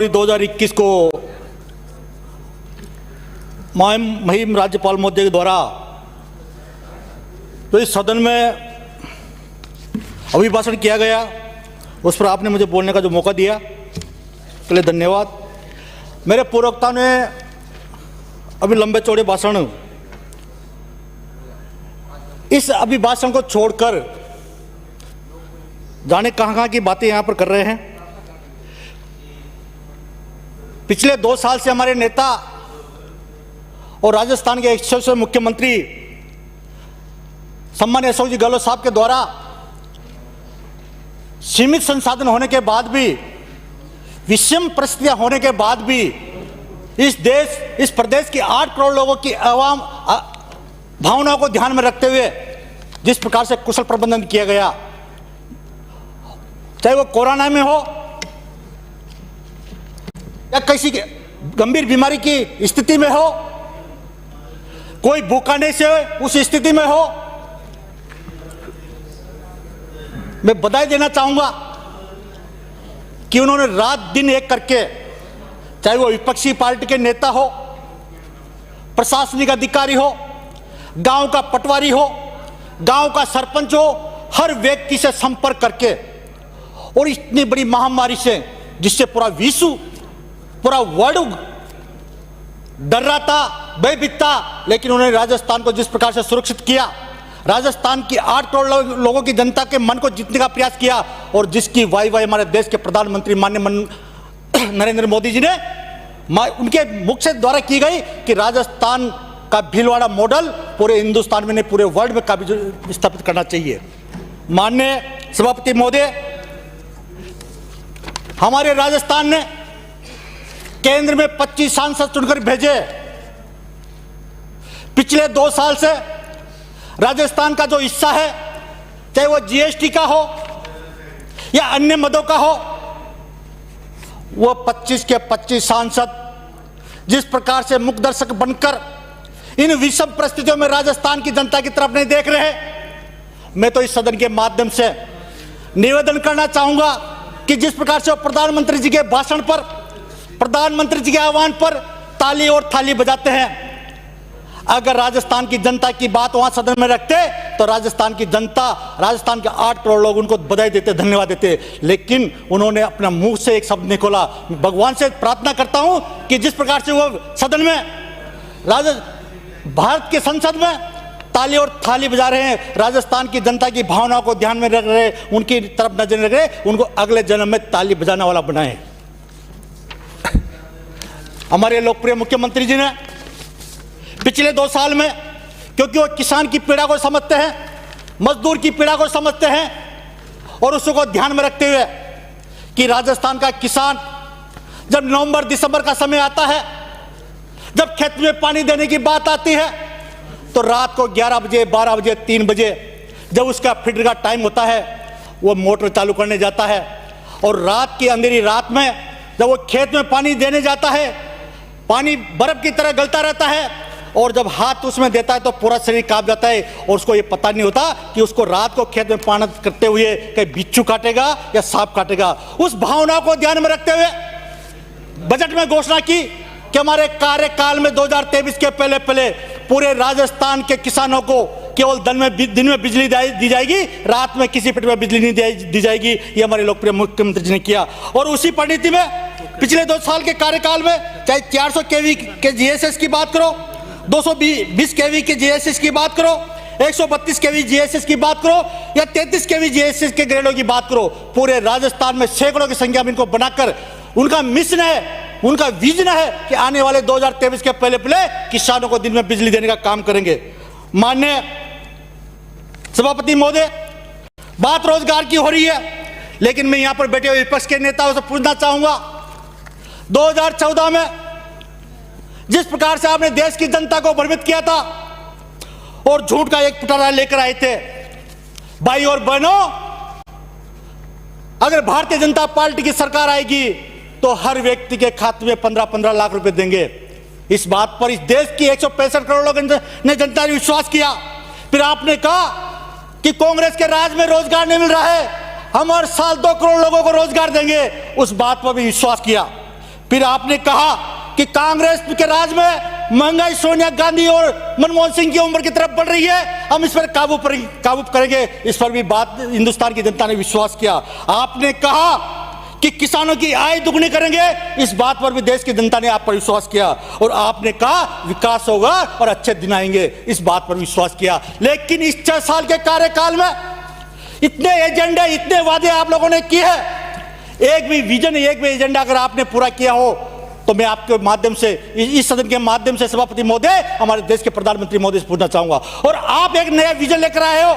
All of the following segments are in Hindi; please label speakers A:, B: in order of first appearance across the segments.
A: 2021 को महिम राज्यपाल महोदय के द्वारा तो इस सदन में अभिभाषण किया गया, उस पर आपने मुझे बोलने का जो मौका दिया के लिए धन्यवाद। मेरे पूर्ववक्ता ने अभी लंबे चौड़े भाषण, इस अभिभाषण को छोड़कर जाने कहाँ की बातें यहाँ पर कर रहे हैं। पिछले 2 साल से हमारे नेता और राजस्थान के यशस्वी मुख्यमंत्री सम्मान्य अशोक जी गहलोत साहब के द्वारा सीमित संसाधन होने के बाद भी, विषम परिस्थितियां होने के बाद भी इस प्रदेश की 8 करोड़ लोगों की आवाम भावनाओं को ध्यान में रखते हुए जिस प्रकार से कुशल प्रबंधन किया गया, चाहे वो कोरोना में हो या किसी गंभीर बीमारी की स्थिति में हो, कोई भूखाने से उस स्थिति में हो, मैं बधाई देना चाहूंगा कि उन्होंने रात दिन एक करके, चाहे वो विपक्षी पार्टी के नेता हो, प्रशासनिक अधिकारी हो, गांव का पटवारी हो, गांव का सरपंच हो, हर व्यक्ति से संपर्क करके, और इतनी बड़ी महामारी से जिससे पूरा विश्व, पूरा वर्ल्ड डर रहा था, भयभीत था, लेकिन उन्होंने राजस्थान को जिस प्रकार से सुरक्षित किया, राजस्थान की 8 करोड़ लोगों की जनता के मन को जीतने का प्रयास किया, और जिसकी वाई हमारे देश के प्रधानमंत्री माननीय नरेंद्र मोदी जी ने उनके मुख से द्वारा की गई कि राजस्थान का भीलवाड़ा मॉडल पूरे हिंदुस्तान में नहीं पूरे वर्ल्ड में काबिज स्थापित करना चाहिए। माननीय सभापति महोदय, हमारे राजस्थान ने केंद्र में 25 सांसद चुनकर भेजे। पिछले 2 साल से राजस्थान का जो हिस्सा है, चाहे वो जीएसटी का हो या अन्य मदों का हो, वो 25 के 25 सांसद जिस प्रकार से मुखदर्शक बनकर इन विषम परिस्थितियों में राजस्थान की जनता की तरफ नहीं देख रहे। मैं तो इस सदन के माध्यम से निवेदन करना चाहूंगा कि जिस प्रकार से वो प्रधानमंत्री जी के भाषण पर, प्रधानमंत्री जी के आह्वान पर ताली और थाली बजाते हैं, अगर राजस्थान की जनता की बात वहां सदन में रखते तो राजस्थान की जनता, राजस्थान के 8 करोड़ लोग उनको बधाई देते, धन्यवाद देते। लेकिन उन्होंने अपना मुंह से एक शब्द निकोला। भगवान से प्रार्थना करता हूं कि जिस प्रकार से वो सदन में, भारत के संसद में ताली और थाली बजा रहे हैं, राजस्थान की जनता की भावनाओं को ध्यान में रख रहे, उनकी तरफ नजर रख रहे, उनको अगले जन्म में ताली बजाने वाला बनाए। हमारे लोकप्रिय मुख्यमंत्री जी ने पिछले 2 साल में, क्योंकि वो किसान की पीड़ा को समझते हैं, मजदूर की पीड़ा को समझते हैं, और उसको ध्यान में रखते हुए कि राजस्थान का किसान जब नवंबर दिसंबर का समय आता है, जब खेत में पानी देने की बात आती है, तो रात को 11 बजे, 12 बजे, 3 बजे जब उसका फीडर का टाइम होता है, वो मोटर चालू करने जाता है, और रात की अंधेरी रात में जब वो खेत में पानी देने जाता है, पानी बर्फ की तरह गलता रहता है, और जब हाथ उसमें देता है तो पूरा शरीर कांप जाता है, और उसको ये पता नहीं होता कि उसको रात को खेत में पानी करते हुए कहीं बिच्छू काटेगा या सांप काटेगा। उस भावना को ध्यान में रखते हुए बजट में घोषणा की कि हमारे कार्यकाल में 2023 के पहले पूरे राजस्थान के किसानों को केवल दिन में बिजली दी जाएगी, रात में किसी पेट में बिजली नहीं दी जाएगी। ये हमारे लोकप्रिय मुख्यमंत्री जी ने किया। और उसी परिणति में पिछले 2 साल के कार्यकाल में चाहे 400 केवी के जीएसएस की बात करो, 220 केवी के जीएसएस की बात करो, 132 केवी जीएसएस की बात करो, या 33 केवी जीएसएस के ग्रेडों की बात करो, पूरे राजस्थान में सैकड़ों की संख्या में इनको बनाकर उनका मिशन है, उनका विजन है कि आने वाले 2023 के पहले किसानों को दिन में बिजली देने का काम करेंगे। माननीय सभापति महोदय, बात रोजगार की हो रही है, लेकिन मैं यहां पर बैठे हुए विपक्ष के नेताओं से पूछना चाहूंगा, 2014 में जिस प्रकार से आपने देश की जनता को भ्रमित किया था और झूठ का एक पिटारा लेकर आए थे, भाई और बहनों, अगर भारतीय जनता पार्टी की सरकार आएगी तो हर व्यक्ति के खाते में 15-15 लाख रुपए देंगे। इस बात पर इस देश की 165 करोड़ लोगों ने जनता ने विश्वास किया। फिर आपने कहा कि कांग्रेस के राज में रोजगार नहीं मिल रहा है, हम हर साल 2 करोड़ लोगों को रोजगार देंगे, उस बात पर भी विश्वास किया। फिर आपने कहा कि कांग्रेस के राज में महंगाई सोनिया गांधी और मनमोहन सिंह की उम्र की तरफ बढ़ रही है, हम इस पर काबू करेंगे। इस पर भी बात हिंदुस्तान की जनता ने विश्वास किया। आपने कहा कि किसानों की आय दुगनी करेंगे, इस बात पर भी देश की जनता ने आप पर विश्वास किया। और आपने कहा विकास होगा और अच्छे दिन आएंगे, इस बात पर विश्वास किया। लेकिन इस 6 साल के कार्यकाल में इतने एजेंडे, इतने वादे आप लोगों ने किए हैं, एक भी विजन, एक भी एजेंडा अगर आपने पूरा किया हो तो मैं आपके माध्यम से, इस सदन के माध्यम से सभापति महोदय, हमारे देश के प्रधानमंत्री महोदय से पूछना चाहूंगा। और आप एक नया विजन लेकर आए हो,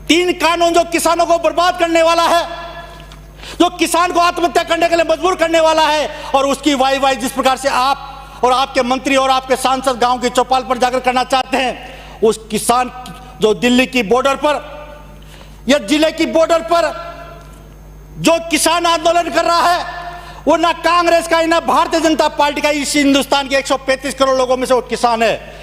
A: 3 कानून जो किसानों को बर्बाद करने वाला है, जो किसान को आत्महत्या करने के लिए मजबूर करने वाला है, और उसकी वाई जिस प्रकार से आप और आपके मंत्री और आपके सांसद गांव की चौपाल पर जाकर करना चाहते हैं, उस किसान जो दिल्ली की बॉर्डर पर या जिले की बॉर्डर पर जो किसान आंदोलन कर रहा है, वो ना कांग्रेस का ना भारतीय जनता पार्टी का, इस हिंदुस्तान के 135 करोड़ लोगों में से वो किसान है।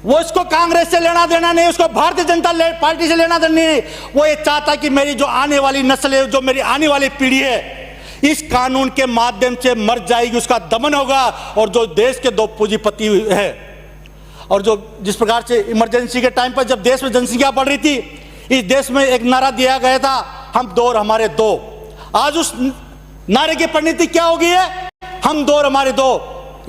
A: वो इसको कांग्रेस से लेना देना नहीं, उसको भारतीय जनता पार्टी से लेना देना नहीं। वो ये चाहता कि मेरी जो आने वाली नस्ल है, जो मेरी आने वाली पीढ़ी है, इस कानून के माध्यम से मर जाएगी, उसका दमन होगा। और जो देश के 2 पूंजीपति है, और जो जिस प्रकार से इमरजेंसी के टाइम पर जब देश में जनसंख्या बढ़ रही थी, इस देश में एक नारा दिया गया था, हम 2 और हमारे 2। आज उस नारे की परिणति क्या हो गई है? हम 2 और हमारे 2,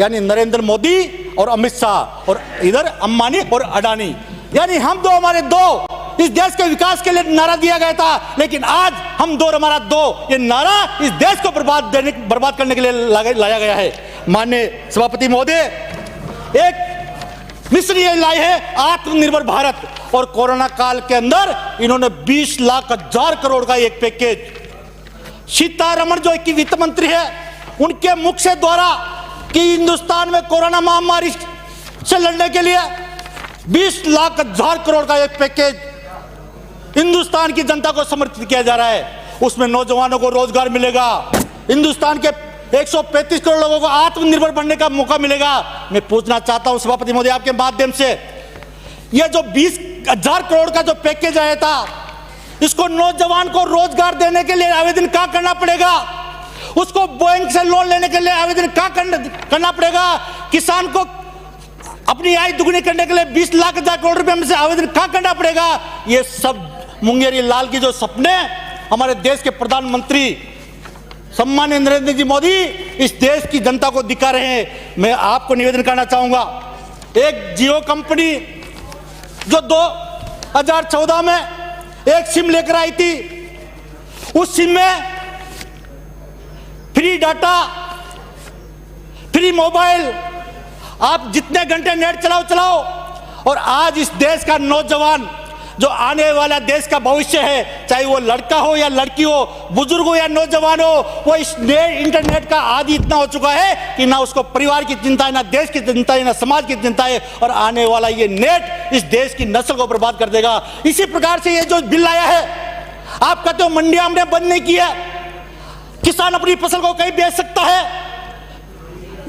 A: यानी नरेंद्र मोदी और अमित शाह, और इधर अंबानी और अडानी, यानी हम 2 हमारे 2। इस देश के विकास के लिए नारा दिया गया था, लेकिन आज हम 2 और हमारा 2, ये नारा इस देश को बर्बाद करने के लिए लाया गया है। माननीय सभापति महोदय, एक मिशन ये लाई है आत्मनिर्भर भारत, और कोरोना काल के अंदर इन्होंने 20 लाख हजार करोड़ का एक पैकेज, सीतारमण जो की वित्त मंत्री है, उनके मुख से द्वारा कि हिंदुस्तान में कोरोना महामारी से लड़ने के लिए 20 लाख हजार करोड़ का एक पैकेज हिंदुस्तान की जनता को समर्पित किया जा रहा है। उसमें नौजवानों को रोजगार मिलेगा, हिंदुस्तान के 135 करोड़ लोगों को आत्मनिर्भर बनने का मौका मिलेगा। मैं पूछना चाहता हूं सभापति महोदय आपके माध्यम से, यह जो 20,000 करोड़ का जो पैकेज आया था, इसको नौजवान को रोजगार देने के लिए आवेदन कहां करना पड़ेगा? उसको बैंक से लोन लेने के लिए आवेदन कहां करना पड़ेगा? किसान को अपनी आय दुगनी करने के लिए 20 लाख हजार करोड़ रुपए में से आवेदन कहां करना पड़ेगा? ये सब मुंगेरी लाल की जो सपने हमारे देश के प्रधानमंत्री सम्माननीय नरेंद्र जी मोदी इस देश की जनता को दिखा रहे हैं। मैं आपको निवेदन करना चाहूंगा, एक जियो कंपनी जो 2014 में एक सिम लेकर आई थी, उस सिम में फ्री डाटा, फ्री मोबाइल, आप जितने घंटे नेट चलाओ। और आज इस देश का नौजवान जो आने वाला देश का भविष्य है, चाहे वो लड़का हो या लड़की हो, बुजुर्ग हो या नौजवान हो, वो इस इंटरनेट का आदी इतना हो चुका है कि ना उसको परिवार की चिंता है, ना देश की चिंता है, ना समाज की चिंता है। और आने वाला ये नेट इस देश की नस्ल को बर्बाद कर देगा। इसी प्रकार से ये जो बिल आया है, आप कहते हो मंडियां हमने बंद नहीं किया, किसान अपनी फसल को कहीं बेच सकता है।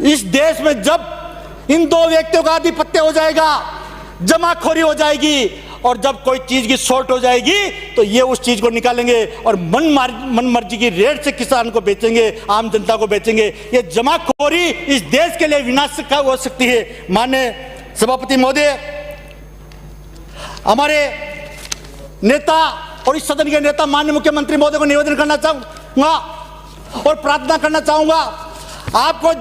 A: इस देश में जब इन 2 व्यक्तियों का आधिपत्य हो जाएगा, जमाखोरी हो जाएगी, और जब कोई चीज की शॉर्ट हो जाएगी तो ये उस चीज को निकालेंगे और मन मर्जी की रेट से किसान को बेचेंगे, आम जनता को बेचेंगे। ये जमाखोरी इस देश के लिए विनाशक हो सकती है। माननीय सभापति महोदय, हमारे नेता और इस सदन के नेता माननीय मुख्यमंत्री महोदय को निवेदन करना चाहूंगा और प्रार्थना करना चाहूंगा, आपको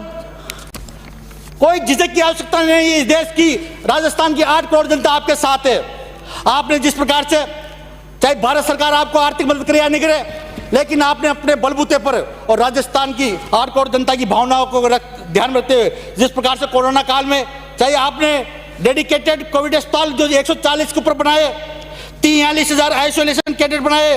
A: कोई झिझक की आवश्यकता नहीं है। इस देश की, राजस्थान की 8 करोड़ जनता आपके साथ है। आपने जिस प्रकार से, चाहे भारत सरकार आपको आर्थिक मदद करे या नहीं करे, लेकिन आपने अपने बलबूते पर और राजस्थान की 8 करोड़ जनता की भावनाओं को ध्यान में रखते हुए जिस प्रकार से कोरोना काल में, चाहे आपने डेडिकेटेड कोविड अस्पताल जो 140 के ऊपर बनाए, 43,000 आइसोलेशन कैडेट बनाए,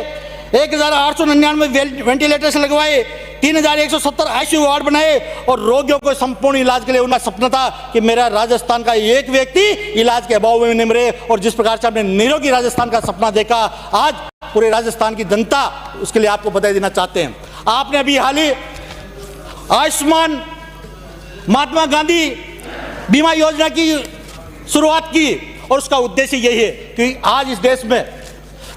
A: 1,899 वेंटिलेटर्स लगवाए, 3,170 आईसीयू वार्ड बनाए, और रोगियों को संपूर्ण इलाज के लिए उनका सपना था कि मेरा राजस्थान का एक व्यक्ति इलाज के अभाव में नहीं मरे। और जिस प्रकार से आपने निरोगी राजस्थान का सपना देखा, आज पूरे राजस्थान की जनता उसके लिए आपको बधाई देना चाहते हैं। आपने अभी हाल ही आयुष्मान महात्मा गांधी बीमा योजना की शुरुआत की, और उसका उद्देश्य यही है कि आज इस देश में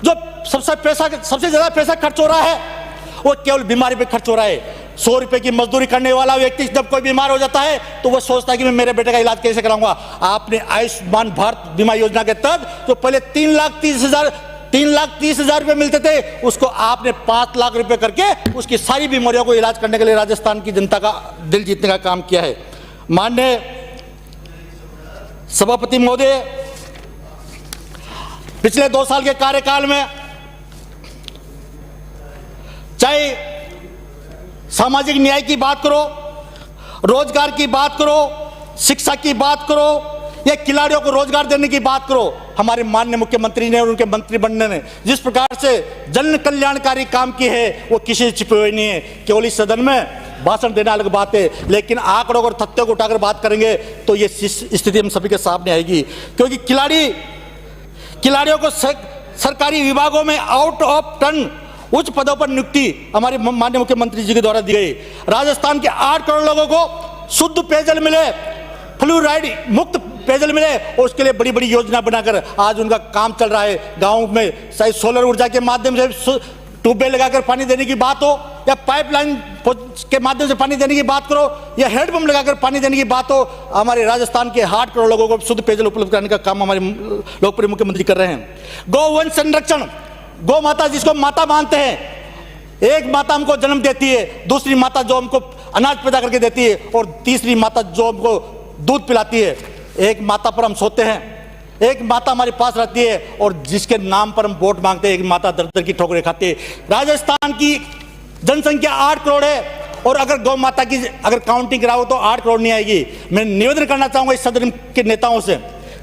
A: जो सबसे ज्यादा पैसा खर्च हो रहा है वो केवल बीमारी पे खर्च हो रहा है। 100 रुपए की मजदूरी करने वाला व्यक्ति जब कोई बीमार हो जाता है तो वह सोचता है कि मैं मेरे बेटे का इलाज कैसे कराऊंगा। आपने आयुष्मान भारत बीमा योजना के तहत जो पहले 3,30,000 रुपए मिलते थे, उसको आपने 5 लाख रुपए करके उसकी सारी बीमारियों को इलाज करने के लिए राजस्थान की जनता का दिल जीतने का काम किया है। माननीय सभापति महोदय, पिछले 2 साल के कार्यकाल में चाहे सामाजिक न्याय की बात करो, रोजगार की बात करो, शिक्षा की बात करो या खिलाड़ियों को रोजगार देने की बात करो, हमारे माननीय मुख्यमंत्री ने और उनके मंत्रिमंडल ने जिस प्रकार से जन कल्याणकारी काम किए हैं वो किसी से छिपे हुए नहीं है। केवल इस सदन में भाषण देना अलग बात है, लेकिन आंकड़ों और तथ्यों को उठाकर बात करेंगे तो ये स्थिति हम सभी के सामने आएगी। क्योंकि खिलाड़ियों को सरकारी विभागों में आउट ऑफ टर्न उच्च पदों पर नियुक्ति हमारे माननीय मुख्यमंत्री जी के द्वारा दी गई। राजस्थान के 8 करोड़ लोगों को शुद्ध पेयजल मिले, फ्लूराइड मुक्त पेयजल मिले और उसके लिए बड़ी बड़ी योजना बनाकर आज उनका काम चल रहा है। गांव में चाहे सोलर ऊर्जा के माध्यम से ट्यूबवेल लगाकर पानी देने की बात हो या पाइपलाइन के माध्यम से पानी देने की बात करो या हेडपंप लगाकर पानी देने की बात हो, हमारे राजस्थान के 8 करोड़ लोगों को शुद्ध पेयजल उपलब्ध कराने का काम हमारे लोकप्रिय मुख्यमंत्री कर रहे हैं। गौवंश संरक्षण, गौ माता जिसको माता मानते हैं, एक माता हमको जन्म देती है, दूसरी माता जो हमको अनाज पैदा करके देती है और तीसरी माता जो हमको दूध पिलाती है। एक माता पर हम सोते हैं, एक माता हमारे पास रहती है और जिसके नाम पर हम वोट मांगते हैं, एक माता दर दर की ठोकरें खाती है। राजस्थान की जनसंख्या 8 करोड़ है और अगर गौ माता की अगर काउंटिंग कराओ तो 8 करोड़ नहीं आएगी। मैं निवेदन करना चाहूंगा इस सदन के नेताओं से,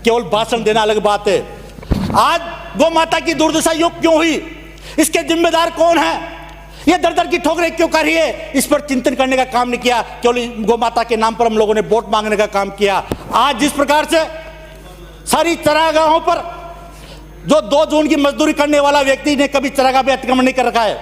A: केवल भाषण देना अलग बात है। आज गौ माता की दुर्दशा योग क्यों हुई, इसके जिम्मेदार कौन है, ये दर दर की ठोकरें क्यों कर रही है, इस पर चिंतन करने का काम नहीं किया। केवल गौ माता के नाम पर हम लोगों ने वोट मांगने का काम किया। आज जिस प्रकार से सारी चरागाहों पर जो 2 जून की मजदूरी करने वाला व्यक्ति ने कभी चरागाह में अतिक्रमण नहीं कर रखा है,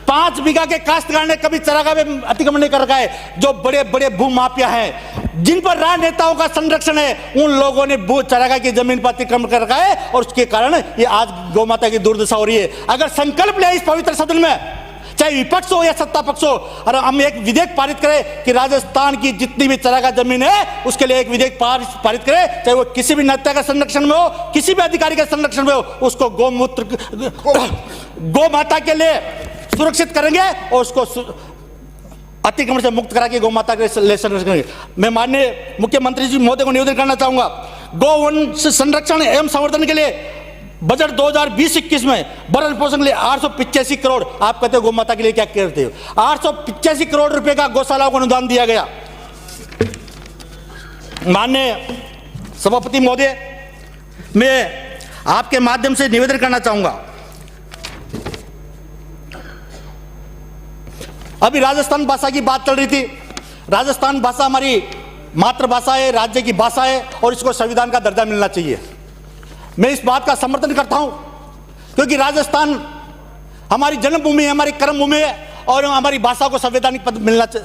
A: 5 बीघा के काश्तकार ने कभी चरागाह में अतिक्रमण नहीं कर रखा है। जो बड़े बड़े भूमाफिया हैं जिन पर राजनेताओं का संरक्षण है, उन लोगों ने भू चरागाह की जमीन पर अतिक्रमण कर रखा है और उसके कारण ये आज गौ माता की दुर्दशा हो रही है। अगर संकल्प ले इस पवित्र सदन में, चाहे विपक्ष हो या सत्ता पक्ष हो, और हम एक विधेयक पारित करें कि राजस्थान की जितनी भी चरागाह जमीन है उसके लिए एक विधेयक पारित करें, चाहे वो किसी भी नेता का संरक्षण में हो, किसी भी अधिकारी के संरक्षण में हो, उसको गौ माता के लिए सुरक्षित करेंगे और उसको अतिक्रमण से मुक्त करा के गौ माता के लिए संरक्षण करेंगे। मैं माननीय मुख्यमंत्री जी महोदय को निवेदन करना चाहूंगा, गौवंश संरक्षण एवं संवर्धन के लिए बजट 2020-21 में भरण पोषण के लिए 885 करोड़, आप कहते हो गौ माता के लिए क्या करते हो, 885 करोड़ रुपए का गौशालाओं को अनुदान दिया गया। माननीय सभापति महोदय, मैं आपके माध्यम से निवेदन करना चाहूंगा, अभी राजस्थान भाषा की बात चल रही थी। राजस्थान भाषा हमारी मातृभाषा है, राज्य की भाषा है और इसको संविधान का दर्जा मिलना चाहिए। मैं इस बात का समर्थन करता हूं क्योंकि राजस्थान हमारी जन्मभूमि है, हमारी कर्मभूमि है और हमारी भाषा को संवैधानिक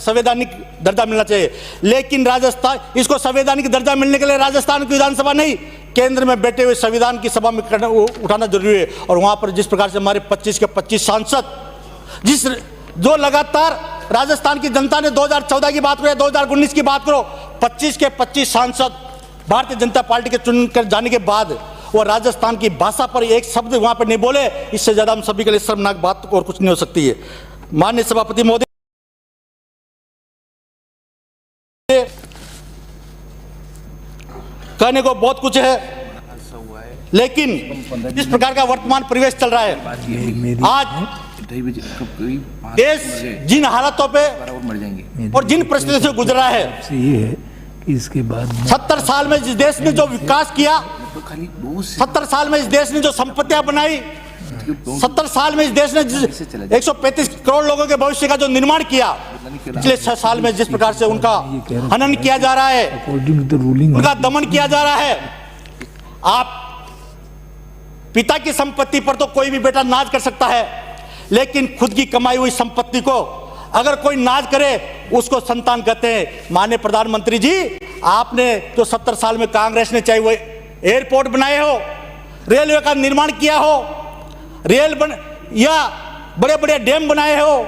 A: संवैधानिक दर्जा मिलना चाहिए। लेकिन राजस्थान, इसको संवैधानिक दर्जा मिलने के लिए राजस्थान की विधानसभा नहीं, केंद्र में बैठे हुए संविधान की सभा में उठाना जरूरी है। और वहां पर जिस प्रकार से हमारे 25 के 25 सांसद जो लगातार राजस्थान की जनता ने 2014 की बात करो, 2019 की बात करो, 25 के 25 सांसद भारतीय जनता पार्टी के चुनकर जाने के बाद वो राजस्थान की भाषा पर एक शब्द वहां पर नहीं बोले, इससे ज्यादा हम सभी के लिए शर्मनाक बात और कुछ नहीं हो सकती है। माननीय सभापति महोदय, कहने को बहुत कुछ है, लेकिन इस प्रकार का वर्तमान परिवेश चल रहा है, आज देश जिन हालातों पे और जिन परिस्थितियों से गुजर रहा है,
B: इसके बाद
A: 70 साल में इस देश ने जो विकास किया, 70 साल में इस देश ने जो संपत्तियां बनाई, 70 साल में इस देश ने 135 करोड़ लोगों के भविष्य का जो निर्माण किया, पिछले 6 साल में जिस प्रकार से उनका हनन किया जा रहा है, उनका दमन किया जा रहा है। आप पिता की संपत्ति पर तो कोई भी बेटा नाज कर सकता है, लेकिन खुद की कमाई हुई संपत्ति को अगर कोई नाज करे उसको संतान कहते हैं। माननीय प्रधानमंत्री जी, आपने जो 70 साल में कांग्रेस ने चाहे वो एयरपोर्ट बनाए हो, रेलवे का निर्माण किया हो, या बड़े बड़े डैम बनाए हो,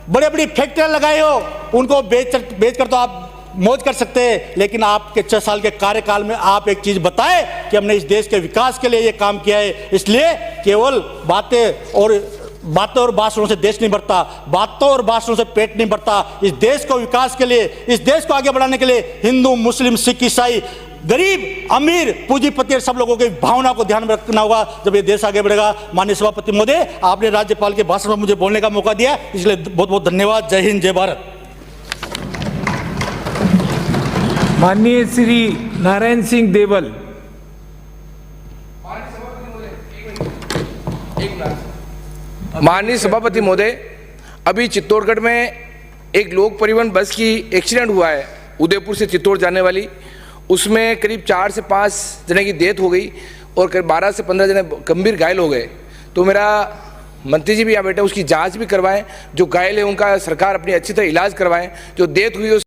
A: बड़े बड़ी फैक्ट्रियां लगाए हो, उनको बेच कर तो आप मौज कर सकते हैं, लेकिन आपके 6 साल के कार्यकाल में आप एक चीज बताए कि हमने इस देश के विकास के लिए ये काम किया है। इसलिए केवल बातें और भाषणों से देश नहीं बढ़ता, बातों और भाषणों से पेट नहीं भरता। इस देश को विकास के लिए, इस देश को आगे बढ़ाने के लिए हिंदू, मुस्लिम, सिख, ईसाई, गरीब, अमीर, पूंजीपति, सब लोगों की भावना को ध्यान में रखना होगा जब ये देश आगे बढ़ेगा। माननीय सभापति महोदय, आपने राज्यपाल के भाषण में मुझे बोलने का मौका दिया, इसलिए बहुत बहुत धन्यवाद। जय हिंद, जय भारत।
B: माननीय श्री नारायण सिंह देवल।
C: माननीय सभापति महोदय, अभी चित्तौड़गढ़ में एक लोक परिवहन बस की एक्सीडेंट हुआ है, उदयपुर से चित्तौड़ जाने वाली। उसमें करीब 4 से 5 जने की डेथ हो गई और करीब 12 से 15 जने गंभीर घायल हो गए। तो मेरा मंत्री जी भी यहाँ बैठे, उसकी जांच भी करवाएं, जो घायल है उनका सरकार अपनी अच्छी तरह इलाज करवाएं, जो डेथ हुई